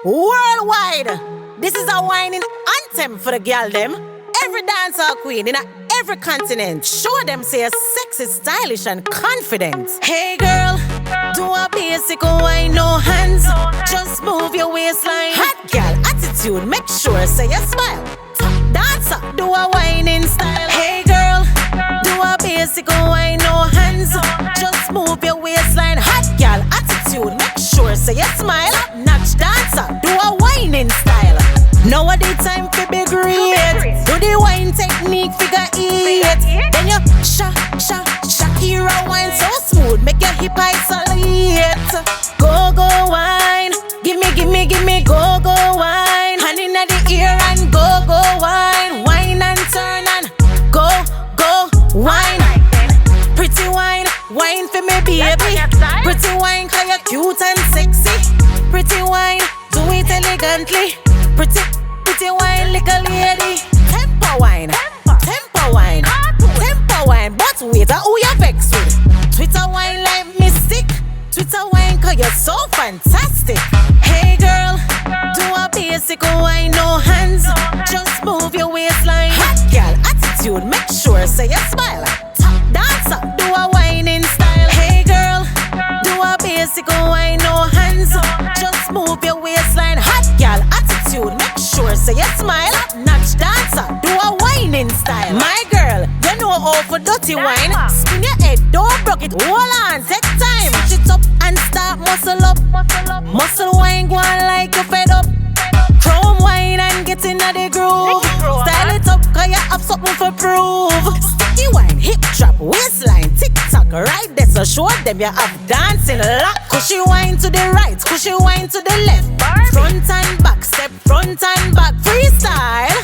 worldwide. This is a whining anthem for the girl them. Every dancer queen in every continent. Show them say you're sexy, stylish and confident. Hey girl, do a basic wine, no hands. Just move your waistline. Hot girl attitude, make sure say you smile. Top dancer, do a whining style. Hey girl, do a basic wine, no hands. Just move your waistline. Hot girl attitude, make sure say you smile. Notch dancer, do a whining style. Nowadays time for be great. Do the wine technique figure 8. Then you Shakira wine so smooth, make your hip isolate. Go wine, give me go wine. Hand in the ear and go wine. Wine and turn and go wine. Pretty wine for me baby. Pretty wine 'cause you're cute and sexy. Pretty wine, do it elegantly. Pretty wine, little lady. Tempo wine, but wait, who you vex with? Twitter wine like mystic. Twitter wine 'cause you're so fantastic. Hey girl, do a basic wine, no hands. Just move your waistline. Hot girl attitude, make sure say you smile. Top dancer, do a whining style. Hey girl, do a basic wine, no hands. Just move your waistline. Hot girl attitude, make sure say you smile. Notch dancer, do a whining style. My girl, you know how for dirty wine. Spin your head, don't broke it. Hold on, take time. Switch it up and start muscle up. Muscle wine, go on like you fed up. Chrome wine and get in the groove. Style it up 'cause you have something for prove. Sticky wine, hip drop, waistline, tick-tock. Right there, so show them you have dancing lock. Cushy wine to the right, cushy wine to the left. Front and back, step front and back. Freestyle.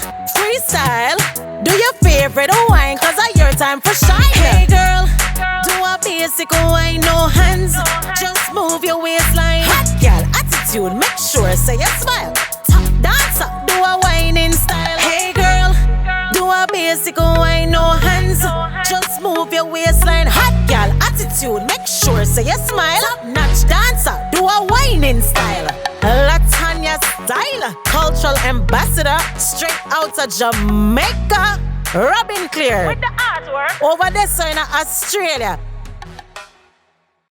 Do your favorite wine 'cause it's your time for shine. Hey girl, do a basic wine, no hands. Just move your waistline. Hot girl attitude, make sure say you smile. Top dancer, do a whining style. Hey girl, do a basic wine, no hands. Just move your waistline. Hot girl attitude, make sure say you smile. Notch dancer, do a whining style. Latonya style, cultural ambassador, straight out of Jamaica. Riddim clear. With the artwork. Over there, so in Australia.